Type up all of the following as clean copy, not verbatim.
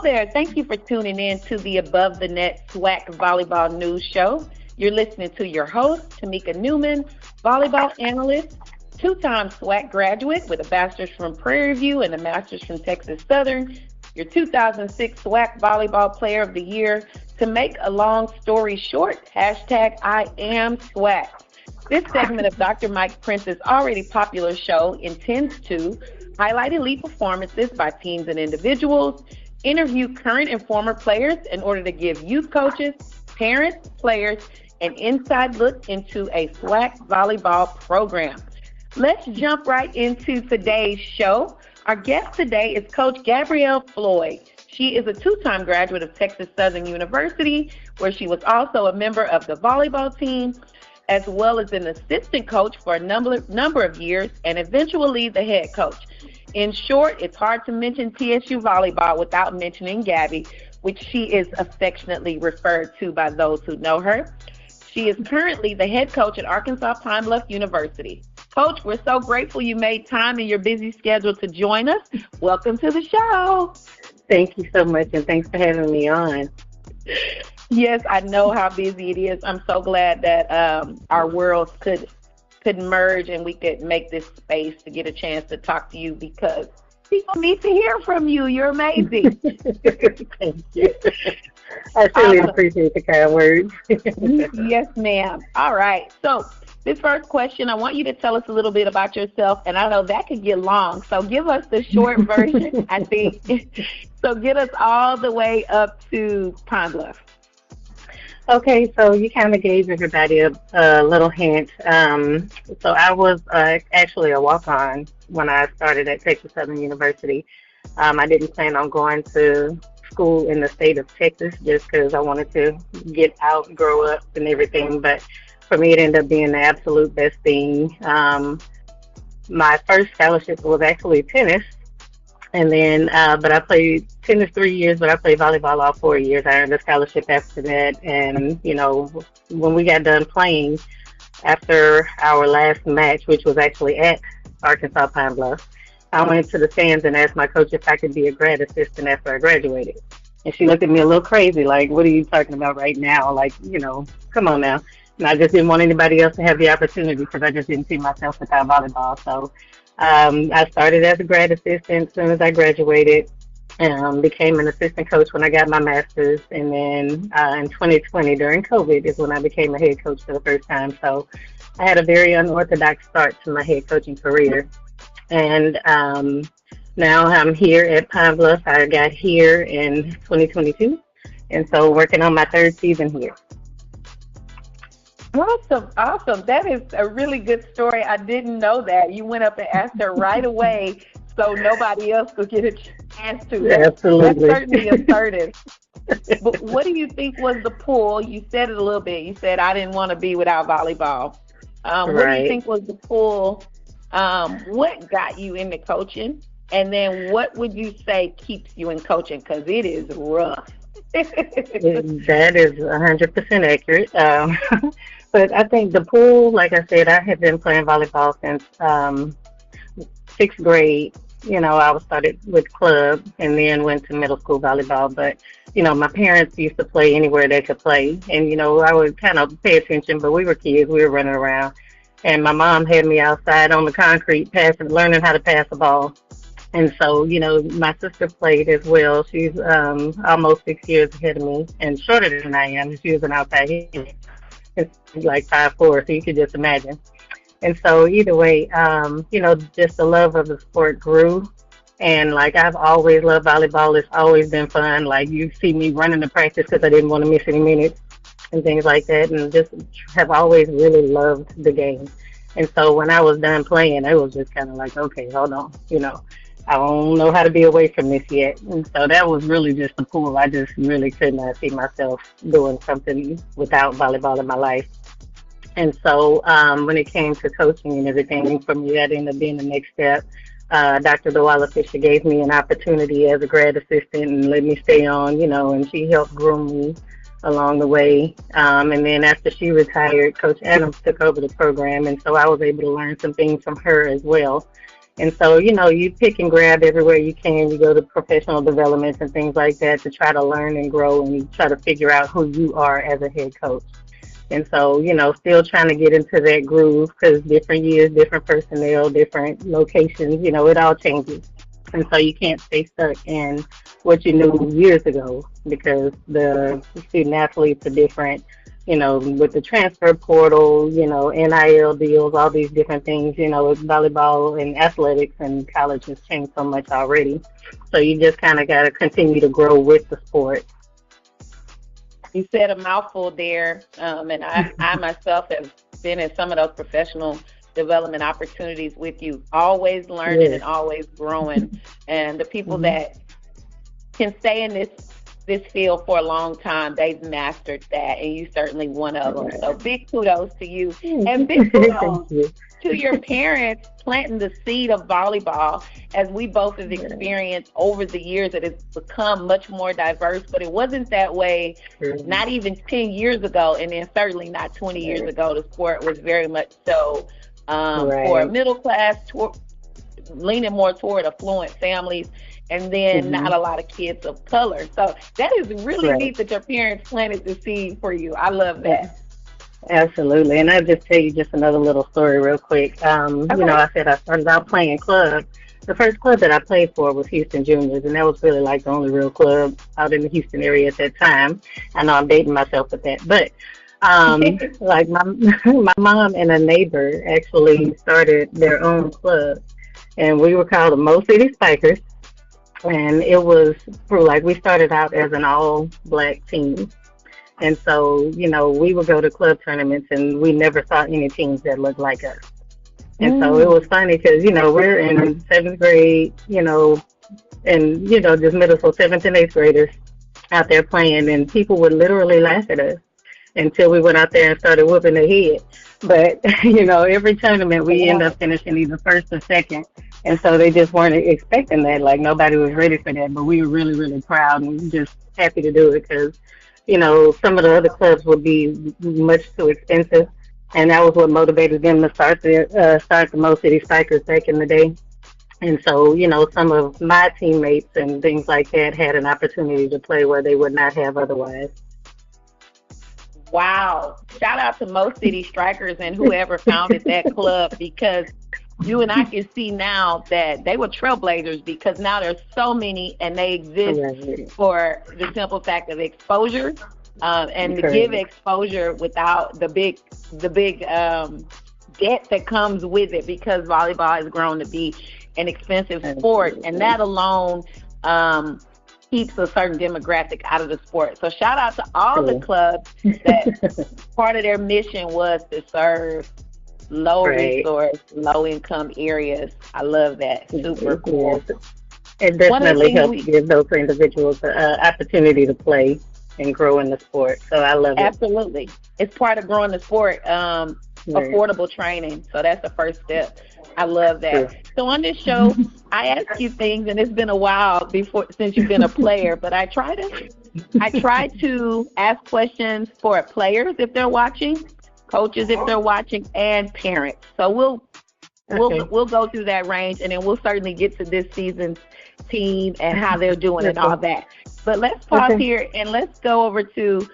Hello there. Thank you for tuning in to the Above the Net SWAC Volleyball News Show. You're listening to your host, Tamika Newman, volleyball analyst, two-time SWAC graduate with a bachelor's from Prairie View and a master's from Texas Southern, your 2006 SWAC Volleyball Player of the Year. To make a long story short, hashtag I am SWAC. This segment of Dr. Mike Prince's already popular show intends to highlight elite performances by teams and individuals, interview current and former players in order to give youth coaches, parents, players, an inside look into a SWAC volleyball program. Let's jump right into today's show. Our guest today is Coach Gabrielle Floyd. She is a two-time graduate of Texas Southern University, where she was also a member of the volleyball team, as well as an assistant coach for a number of years, and eventually the head coach. In short, it's hard to mention TSU volleyball without mentioning Gabby, which she is affectionately referred to by those who know her. She is currently the head coach at Arkansas Pine Bluff University. Coach, we're so grateful you made time in your busy schedule to join us. Welcome to the show. Thank you so much, and thanks for having me on. Yes, I know how busy it is. I'm so glad that our worlds could merge and we could make this space to get a chance to talk to you, because people need to hear from you. You're amazing. Thank you. I truly appreciate the kind words. Yes, ma'am. All right. So this first question, I want you to tell us a little bit about yourself, and I know that could get long, so give us the short version, I think. So get us all the way up to Pine Bluff. Okay, so you kind of gave everybody a little hint. So I was actually a walk-on when I started at Texas Southern University. I didn't plan on going to school in the state of Texas just because I wanted to get out and grow up and everything. But for me, it ended up being the absolute best thing. My first scholarship was actually tennis. And then, but I played tennis 3 years, but I played volleyball all 4 years. I earned a scholarship after that. And, you know, when we got done playing after our last match, which was actually at Arkansas Pine Bluff, I went to the stands and asked my coach if I could be a grad assistant after I graduated. And she looked at me a little crazy, like, what are you talking about right now? Like, you know, come on now. And I just didn't want anybody else to have the opportunity because I just didn't see myself without volleyball. So I started as a grad assistant as soon as I graduated, became an assistant coach when I got my master's, and then in 2020 during COVID is when I became a head coach for the first time. So I had a very unorthodox start to my head coaching career. And now I'm here at Pine Bluff. I got here in 2022, and so working on my third season here. Awesome. That is a really good story. I didn't know that. You went up and asked her right away so nobody else could get a chance to. Absolutely. That's certainly assertive. But what do you think was the pull? You said it a little bit. You said, I didn't want to be without volleyball. What do you think was the pull? What got you into coaching? And then what would you say keeps you in coaching? Because it is rough. That is 100% accurate. But I think the pool, like I said, I have been playing volleyball since sixth grade. You know, I started with club and then went to middle school volleyball. But, you know, my parents used to play anywhere they could play. And, you know, I would kind of pay attention, but we were kids. We were running around. And my mom had me outside on the concrete learning how to pass the ball. And so, you know, my sister played as well. She's almost 6 years ahead of me and shorter than I am. She was an outside hitter. It's like 5'4", so you could just imagine. And so either way, you know, just the love of the sport grew. And, like, I've always loved volleyball. It's always been fun. Like, you see me running to practice because I didn't want to miss any minutes and things like that. And just have always really loved the game. And so when I was done playing, it was just kind of like, okay, hold on, you know. I don't know how to be away from this yet. And so that was really just the pool. I just really could not see myself doing something without volleyball in my life. And so when it came to coaching and everything, for me, that ended up being the next step. Dr. Dewala Fisher gave me an opportunity as a grad assistant and let me stay on, you know, and she helped groom me along the way. And then after she retired, Coach Adams took over the program. And so I was able to learn some things from her as well. And so, you pick and grab everywhere you can. You go to professional developments and things like that to try to learn and grow and you try to figure out who you are as a head coach. And so, still trying to get into that groove because different years, different personnel, different locations, it all changes. And so you can't stay stuck in what you knew years ago because the student athletes are different, with the transfer portal, NIL deals, all these different things, volleyball and athletics and college has changed so much already. So you just kind of got to continue to grow with the sport. You said a mouthful there, and I myself have been in some of those professional development opportunities with you, always learning and always growing. And the people that can stay in this field for a long time, they've mastered that, and you certainly one of them. So big kudos to you, and big kudos to your parents planting the seed of volleyball, as we both have experienced over the years. It has become much more diverse, but it wasn't that way not even 10 years ago, and then certainly not 20 years ago. The sport was very much so for middle class, leaning more toward affluent families, and then not a lot of kids of color. So that is really neat that your parents planted the seed for you. I love that. Absolutely. And I'll just tell you just another little story real quick. I said I started out playing club. The first club that I played for was Houston Juniors, and that was really like the only real club out in the Houston area at that time. I know I'm dating myself with that, but like my mom and a neighbor actually started their own club, and we were called the Mo City Spikers, and it was like we started out as an all black team. And so, we would go to club tournaments and we never saw any teams that looked like us. And so it was funny because, we're in seventh grade, and, just middle school, seventh and eighth graders out there playing, and people would literally laugh at us until we went out there and started whooping their head. But, every tournament we end up finishing either first or second. And so they just weren't expecting that. Like, nobody was ready for that. But we were really, really proud and just happy to do it because, some of the other clubs would be much too expensive. And that was what motivated them to start the Mo City Spikers back in the day. And so, some of my teammates and things like that had an opportunity to play where they would not have otherwise. Wow. Shout out to Mo City Strikers and whoever founded that club, because you and I can see now that they were trailblazers, because now there's so many and they exist for the simple fact of exposure, and to give exposure without the big debt that comes with it, because volleyball has grown to be an expensive sport, and that alone keeps a certain demographic out of the sport. So shout out to all the clubs that part of their mission was to serve low resource, low income areas. I love that. Super cool. It definitely helps give those individuals an opportunity to play and grow in the sport. So I love it. Absolutely. It's part of growing the sport, affordable training. So that's the first step. I love that. So on this show, I ask you things, and it's been a while since you've been a player, but I try to ask questions for players if they're watching, coaches if they're watching, and parents. So we'll go through that range, and then we'll certainly get to this season's team and how they're doing and all that. But let's pause here and let's go over to,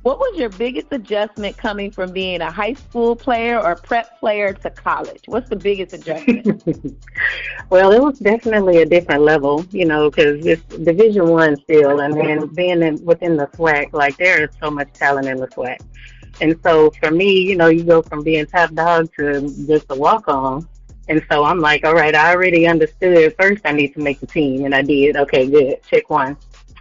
what was your biggest adjustment coming from being a high school player or prep player to college? What's the biggest adjustment? Well, it was definitely a different level, because it's Division I still, and then being within the SWAC, like there is so much talent in the SWAC. And so for me, you go from being top dog to just a walk-on. And so I'm like, all right, I already understood. First, I need to make the team, and I did. Okay, good. Check one.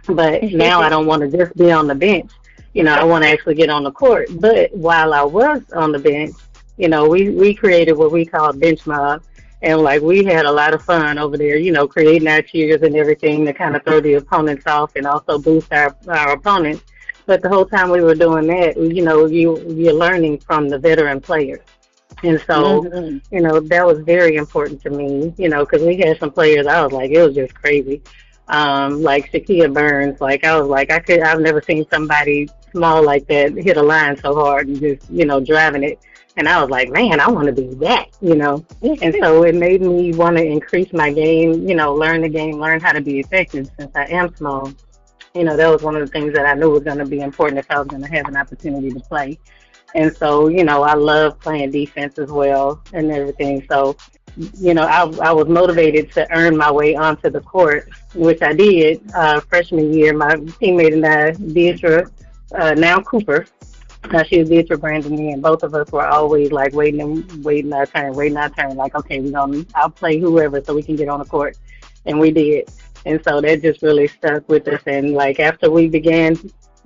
But now I don't want to just be on the bench. I want to actually get on the court. But while I was on the bench, we created what we call bench mob. And, we had a lot of fun over there, creating our cheers and everything to kind of throw the opponents off and also boost our opponents. But the whole time we were doing that, you're learning from the veteran players. And so, that was very important to me, because we had some players, I was like, it was just crazy. Like Shakia Burns, I was like, I've never seen somebody small like that hit a line so hard and just, driving it. And I was like, man, I want to be that, you know. And so it made me want to increase my game, you know, learn the game, learn how to be effective since I am small. You know, that was one of the things that I knew was going to be important if I was going to have an opportunity to play. And so, you know, I love playing defense as well and everything. So, you know, I was motivated to earn my way onto the court, which I did freshman year. My teammate and I, Deidre, now Cooper, she was Beatrice Brandon, me, and both of us were always like waiting our turn, waiting our turn. Like, okay, I'll play whoever so we can get on the court, and we did. And so that just really stuck with us. And like after we began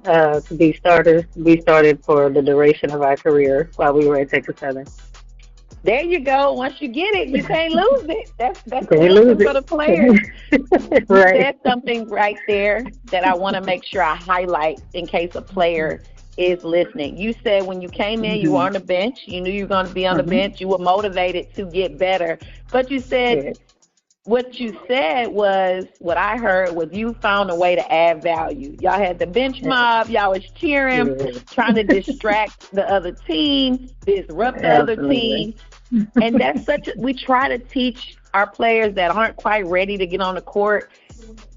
to be starters, we started for the duration of our career while we were at Texas Southern. There you go. Once you get it, you can't lose it. That's Can't a lose lesson for the players. it. You Right. said something right there that I want to make sure I highlight in case a player is listening. You said when you came in, you were Mhm. on the bench. You knew you were going to be on the Mhm. bench. You were motivated to get better. But you said, Yes. what you said was, what I heard was you found a way to add value. Y'all had the bench Yes. mob. Y'all was cheering, Yes. trying to distract the other team, disrupt the other team. Absolutely. And that's we try to teach our players that aren't quite ready to get on the court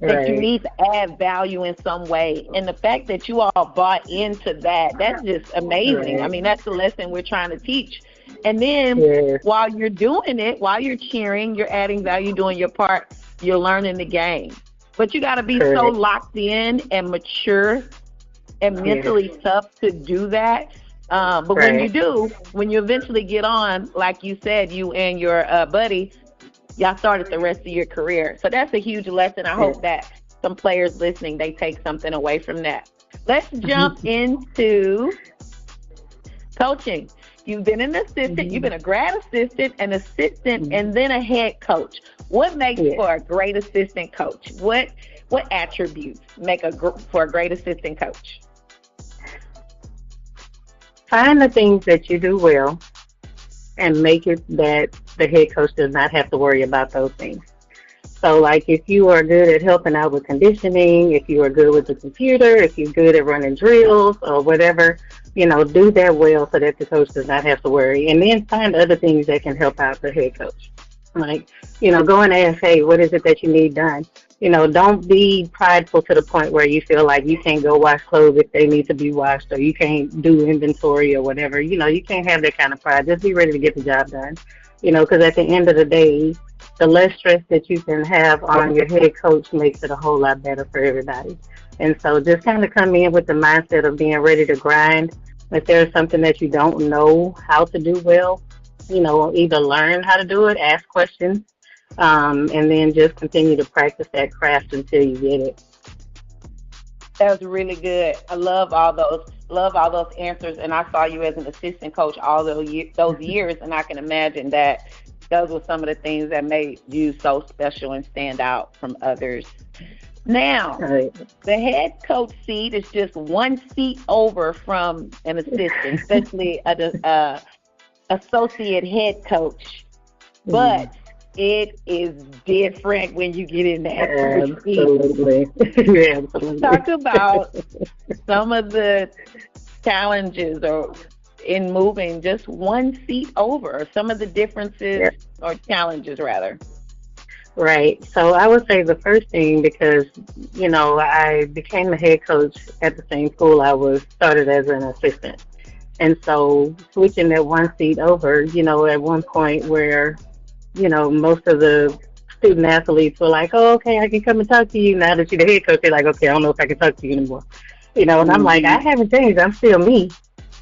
that you Right. need to add value in some way. And the fact that you all bought into that, that's just amazing. I Right. mean, that's the lesson we're trying to teach. And then Yes. while you're doing it, while you're cheering, you're adding value, doing your part, you're learning the game. But you got to be so Correct. locked in and mature and Yes. mentally tough to do that. But when you Right. do, when you eventually get on, like you said, you and your buddy, y'all started the rest of your career. So that's a huge lesson. I Yes. hope that some players listening, they take something away from that. Let's jump into coaching. You've been an assistant, you've been a grad assistant, an assistant, and then a head coach. What makes Yes. for a great assistant coach? What attributes make for a great assistant coach? Find the things that you do well and make it that the head coach does not have to worry about those things. So, like, if you are good at helping out with conditioning, if you are good with the computer, if you're good at running drills or whatever, you know, do that well so that the coach does not have to worry. And then find other things that can help out the head coach. Like, you know, go and ask, hey, what is it that you need done? You know, don't be prideful to the point where you feel like you can't go wash clothes if they need to be washed, or you can't do inventory or whatever. You know, you can't have that kind of pride. Just be ready to get the job done. You know, because at the end of the day, the less stress that you can have on your head coach makes it a whole lot better for everybody. And so just kind of come in with the mindset of being ready to grind. If there's something that you don't know how to do well, you know, either learn how to do it, ask questions, and then just continue to practice that craft until you get it. That was really good. I love all those answers. And I saw you as an assistant coach all those years, and I can imagine that those were some of the things that made you so special and stand out from others. Now, Right. the head coach seat is just one seat over from an assistant, especially an associate head coach. But it is different when you get in that first seat. Absolutely. Yeah, absolutely. Talk about some of the challenges or in moving just one seat over, some of the differences Yep. or challenges rather. Right. So I would say the first thing, because, you know, I became a head coach at the same school I was started as an assistant. And so switching that one seat over, you know, at one point where, you know, most of the student athletes were like, oh, okay, I can come and talk to you. Now that you're the head coach, they're like, okay, I don't know if I can talk to you anymore. You know, and I'm like, I haven't changed. I'm still me.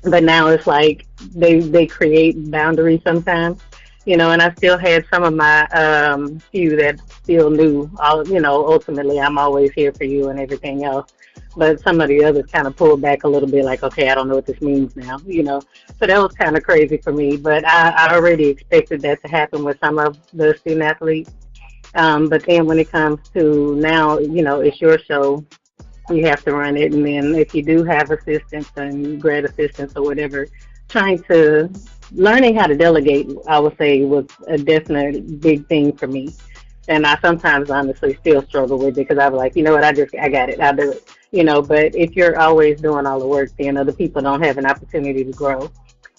But now it's like they create boundaries sometimes, you know, and I still had some of my few that still knew, you know, ultimately I'm always here for you and everything else. But some of the others kind of pulled back a little bit, like, okay, I don't know what this means now, you know. So that was kind of crazy for me. But I already expected that to happen with some of the student athletes. But then when it comes to now, you know, it's your show. You have to run it. And then if you do have assistants and grad assistants or whatever, learning how to delegate, I would say, was a definite big thing for me. And I sometimes honestly still struggle with it because I'm like, you know what, I got it, I'll do it. You know, but if you're always doing all the work, then other people don't have an opportunity to grow.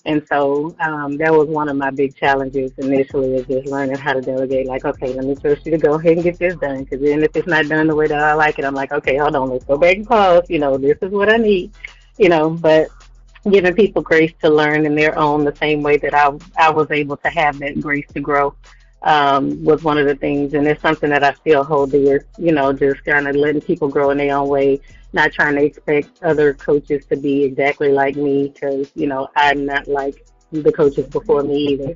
And so that was one of my big challenges initially, is just learning how to delegate. Like, okay, let me trust you to go ahead and get this done. Because then if it's not done the way that I like it, I'm like, okay, hold on, let's go back and pause. This is what I need. But giving people grace to learn in their own, the same way that I was able to have that grace to grow, was one of the things. And it's something that I still hold dear, just kind of letting people grow in their own way, not trying to expect other coaches to be exactly like me, because, I'm not like the coaches before me either.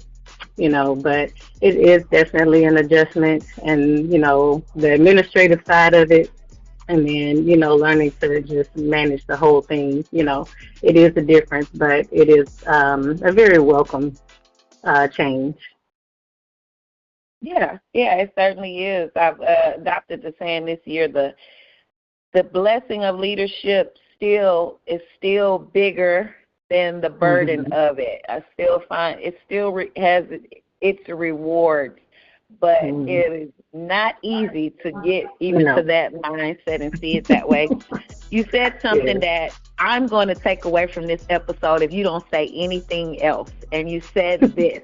But it is definitely an adjustment, and, the administrative side of it, and then, learning to just manage the whole thing. It is a difference, but it is a very welcome change. Yeah, it certainly is. I've adopted the saying this year: the blessing of leadership is still bigger than the burden Hmm. of it. I still find it still has its rewards, but Hmm. it is not easy to get even to No. that mindset and see it that way. You said something Yeah. that I'm going to take away from this episode if you don't say anything else, and you said this: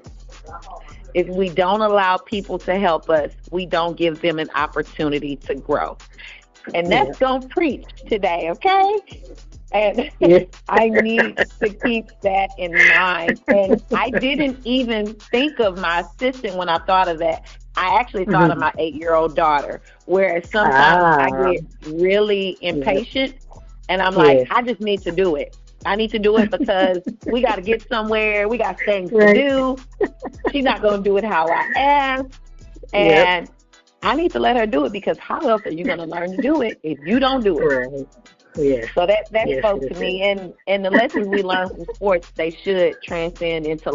if we don't allow people to help us, we don't give them an opportunity to grow. And Yeah. that's going to preach today, okay? And Yeah. I need to keep that in mind. And I didn't even think of my assistant when I thought of that. I actually thought of Hmm. my 8-year-old daughter, whereas sometimes I Ah. get really Yeah. impatient and I'm like, Yes. I just need to do it. I need to do it because we got to get somewhere. We got things to Right. do. She's not going to do it how I ask. Yep. And I need to let her do it, because how else are you going to learn to do it if you don't do it? Right. Yes. So that Yes, spoke yes, to yes. me, and the lessons we learn from sports, they should transcend into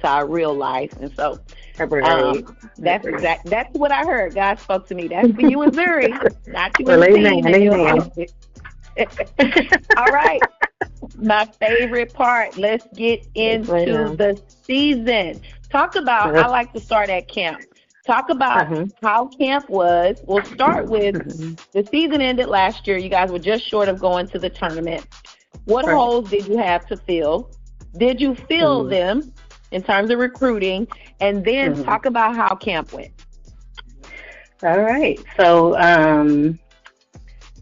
our real life. And so Right. Right. that's what I heard. God spoke to me. That's for you, Missouri, not you and Well, the amen. team and your Amen. assistant. All right, my favorite part. Let's get Yes, into ma'am. the season. Talk about. Uh, I like to start at camp. Talk about uh-huh. how camp was. We'll start with Mhm. the season ended last year. You guys were just short of going to the tournament. What Right. holes did you have to fill? Did you fill Mhm. them in terms of recruiting? And then Mhm. talk about how camp went. All right. So,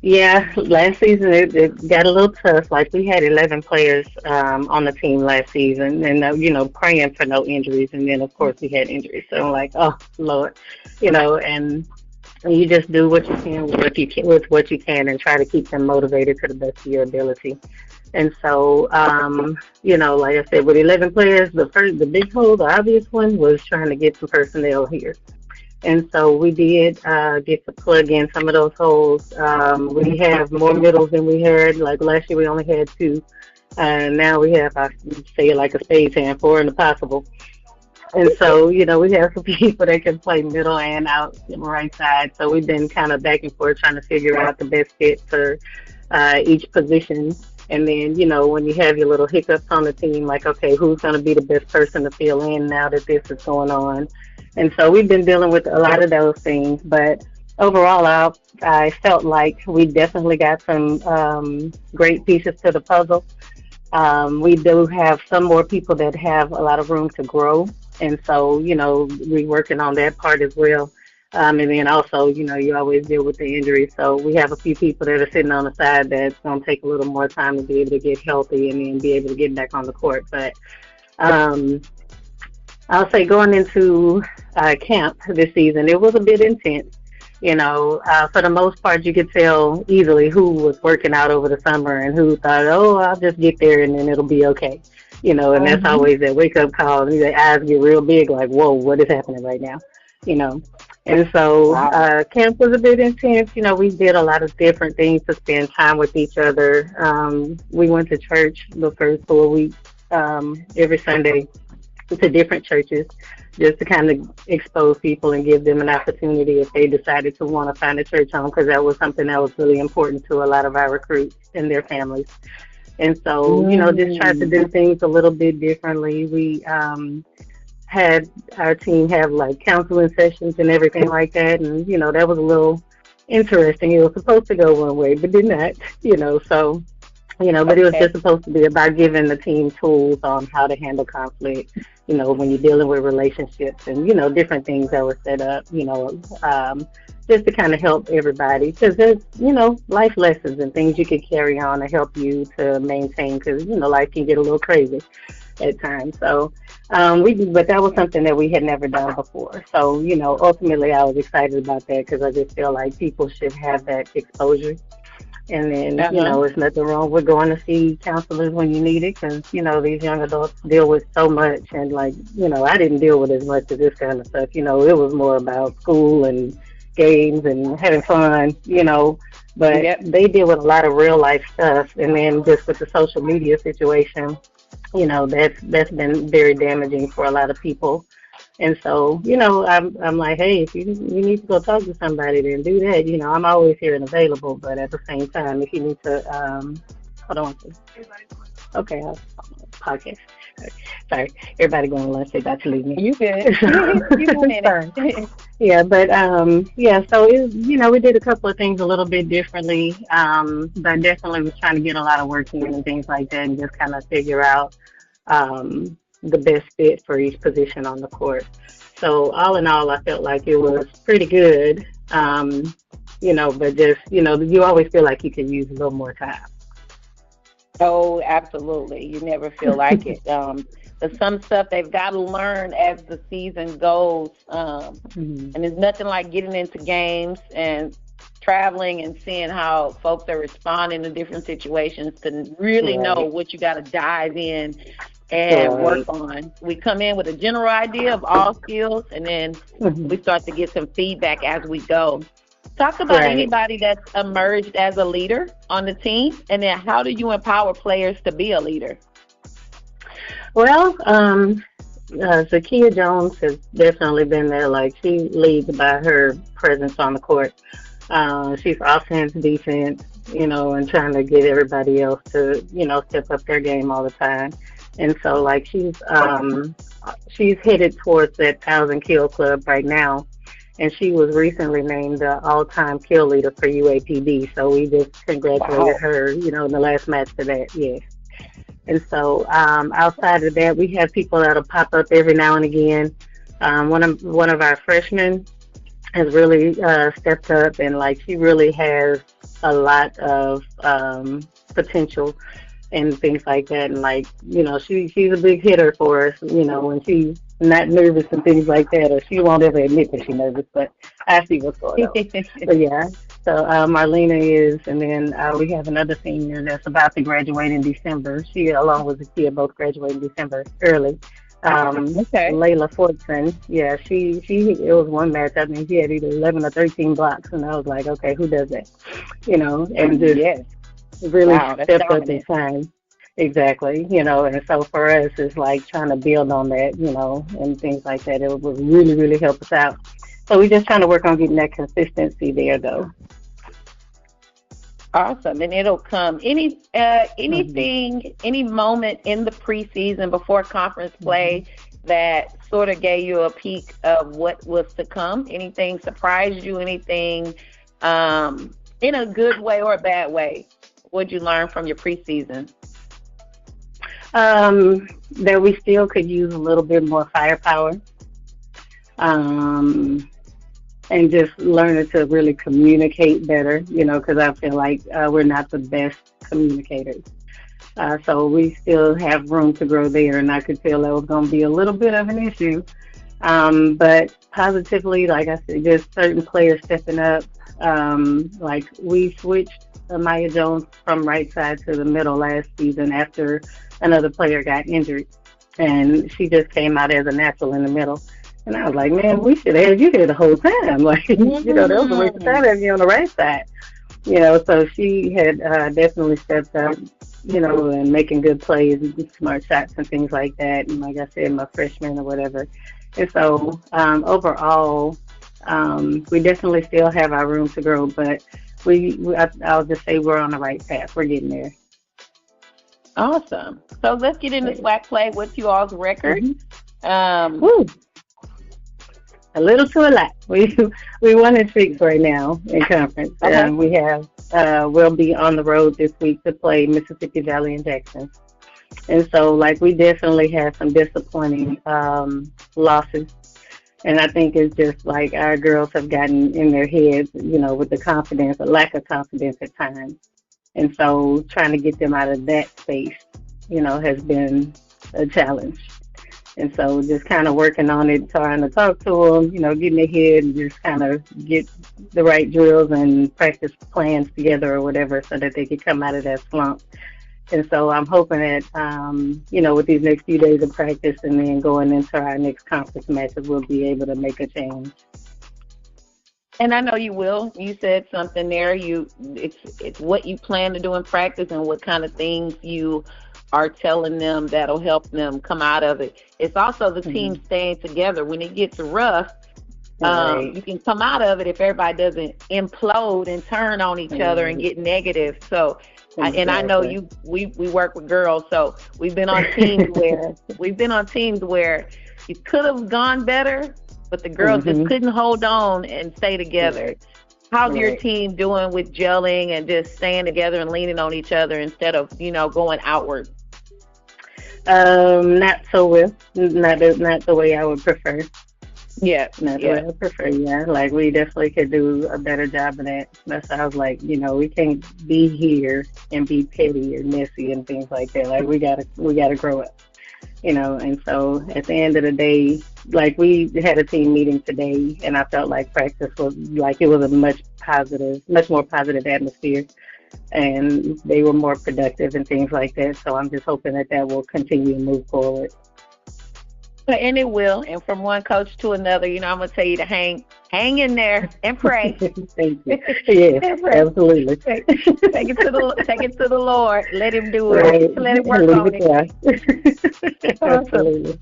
yeah, last season it got a little tough. Like, we had 11 players on the team last season, and praying for no injuries. And then of course we had injuries. So I'm like, oh Lord, and you just do what you can with what you can, and try to keep them motivated to the best of your ability. And so, like I said, with 11 players, the big hole, the obvious one, was trying to get some personnel here. And so we did get to plug in some of those holes. We have more middles than we had. Like last year, we only had two. And now we have, I say it like a spades hand, four in the possible. And so, we have some people that can play middle and out the right side. So we've been kind of back and forth trying to figure out the best fit for each position. And then, when you have your little hiccups on the team, like, okay, who's going to be the best person to fill in now that this is going on? And so we've been dealing with a lot of those things. But overall, I felt like we definitely got some great pieces to the puzzle. We do have some more people that have a lot of room to grow, and so we're working on that part as well. And then also, you always deal with the injuries, so we have a few people that are sitting on the side that's going to take a little more time to be able to get healthy and then be able to get back on the court. But um, I'll say going into camp this season, it was a bit intense. For the most part, you could tell easily who was working out over the summer and who thought, oh, I'll just get there and then it'll be okay. And that's Mm-hmm. always that wake up call. And your eyes get real big, like, whoa, what is happening right now? You know. And so Wow. camp was a bit intense. We did a lot of different things to spend time with each other. We went to church the first 4 weeks, every Sunday, to different churches, just to kind of expose people and give them an opportunity if they decided to want to find a church home, because that was something that was really important to a lot of our recruits and their families. And so, just tried to Mm. do things a little bit differently. We had our team have like counseling sessions and everything like that, and that was a little interesting. It was supposed to go one way, but did not. So But it was Okay. just supposed to be about giving the team tools on how to handle conflict, when you're dealing with relationships and, different things that were set up, just to kind of help everybody. Because there's, life lessons and things you could carry on to help you to maintain, because, life can get a little crazy at times. So, but that was something that we had never done before. So, ultimately I was excited about that because I just feel like people should have that exposure. And then, Uh-huh. there's nothing wrong with going to see counselors when you need it because, these young adults deal with so much. And, like, I didn't deal with as much of this kind of stuff. It was more about school and games and having fun, but Yep. they deal with a lot of real life stuff. And then just with the social media situation, that's been very damaging for a lot of people. And so, I'm like, hey, if you need to go talk to somebody, then do that. I'm always here and available. But at the same time, if you need to, hold on. Okay, I'll podcast. Sorry, everybody going to lunch. They about to leave me. You good. You a Sorry. minute. Yeah, but yeah. So we did a couple of things a little bit differently. But definitely was trying to get a lot of work in and things like that, and just kind of figure out the best fit for each position on the court. So all in all, I felt like it was pretty good. But just you always feel like you could use a little more time. Oh, absolutely. You never feel like it. But some stuff they've got to learn as the season goes. Mhm. And there's nothing like getting into games and traveling and seeing how folks are responding to different situations to really know Right, what you got to dive in and work right. on. We come in with a general idea of all skills, and then Mhm. we start to get some feedback as we go. Talk about Right. anybody that's emerged as a leader on the team, and then how do you empower players to be a leader? Well, Zakia Jones has definitely been there. Like she leads by her presence on the court. She's offense, defense, and trying to get everybody else to, step up their game all the time. And so, like, she's headed towards that 1,000 kill club right now. And she was recently named the all-time kill leader for UAPV. So we just congratulated Wow. her, in the last match for that. Yes. And so, outside of that, we have people that'll pop up every now and again. One of our freshmen has really stepped up, and like she really has a lot of potential and things like that. And like she's a big hitter for us. When she's not nervous and things like that, or she won't ever admit that she's nervous, but I see what's going on. But yeah. So Marlena is, and then we have another senior that's about to graduate in December. She, along with the kid, both graduate in December early. Okay. Layla Fortson, yeah, she it was one match. I mean, she had either 11 or 13 blocks, and I was like, okay, who does that? And just Yes. really Wow, that's stepped up in dominant. time. Exactly, and so for us, it's like trying to build on that, and things like that. It would really, really help us out. So we're just trying to work on getting that consistency there, though. Awesome. And it'll come. Hmm. Any moment in the preseason before conference Hmm. play that sort of gave you a peek of what was to come? Anything surprised you? Anything in a good way or a bad way? What'd you learn from your preseason? That we still could use a little bit more firepower. Um, and just learning to really communicate better, because I feel like we're not the best communicators. So we still have room to grow there, and I could tell that was going to be a little bit of an issue. But positively, like I said, just certain players stepping up. Like we switched Maya Jones from right side to the middle last season after another player got injured, and she just came out as a natural in the middle. And I was like, man, we should have had you here the whole time. Like, that was a waste of time Mm, having you on the right side. So she had definitely stepped up, and making good plays and good smart shots and things like that. And like I said, my freshman or whatever. And so overall, we definitely still have our room to grow, but I'll just say we're on the right path. We're getting there. awesome. So let's get into SWAC play. What's you all's record? Mm-hmm. Um, Woo! A little to a lot. We 1-6 right now in conference. okay. We have we'll be on the road this week to play Mississippi Valley and Jackson. And so, like, we definitely had some disappointing losses. And I think it's just like our girls have gotten in their heads, with the confidence, a lack of confidence at times. And so trying to get them out of that space, has been a challenge. And so just kind of working on it, trying to talk to them, getting ahead and just kind of get the right drills and practice plans together or whatever so that they can come out of that slump. And so I'm hoping that, with these next few days of practice and then going into our next conference matches, we'll be able to make a change. And I know you will. You said something there. It's what you plan to do in practice and what kind of things you are telling them that'll help them come out of it. It's also the team staying together. When it gets rough, you can come out of it if everybody doesn't implode and turn on each other and get negative. So, and I know we work with girls, so we've been on teams where it could have gone better, but the girls just couldn't hold on and stay together. How's your team doing with gelling and just staying together and leaning on each other instead of, going outward? Not so well. Not the way I would prefer. Yeah. Not the way I would prefer, yeah. Like, we definitely could do a better job of that. That's why I was like, we can't be here and be petty or messy and things like that. Like, we gotta grow up. And so at the end of the day, like, we had a team meeting today, and I felt like practice was like, it was a much more positive atmosphere, and they were more productive and things like that. So I'm just hoping that will continue to move forward. And it will. And from one coach to another, I'm going to tell you to hang in there and pray. Thank you. Yes, absolutely. Take it to the Lord. Let Him do it. Right. Let Him work on it. Absolutely.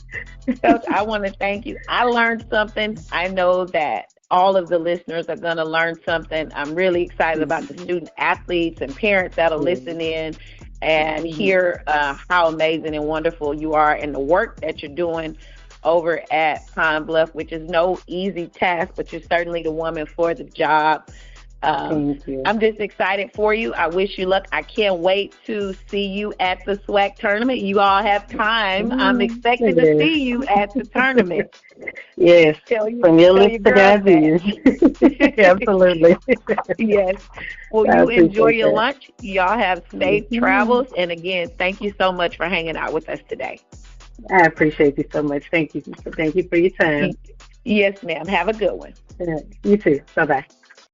Coach, I want to thank you. I learned something. I know that all of the listeners are going to learn something. I'm really excited about the student athletes and parents that'll listen in and hear how amazing and wonderful you are and the work that you're doing over at Pine Bluff, which is no easy task, but you're certainly the woman for the job. Thank you. I'm just excited for you. I wish you luck. I can't wait to see you at the SWAC tournament. You all have time. I'm expected to see you at the tournament. Yes, from your lips to God's ears. Absolutely. Yes. Well, you enjoy your lunch. Y'all have safe travels. And again, thank you so much for hanging out with us today. I appreciate you so much. Thank you. Thank you for your time. Yes, ma'am. Have a good one. You too. Bye-bye.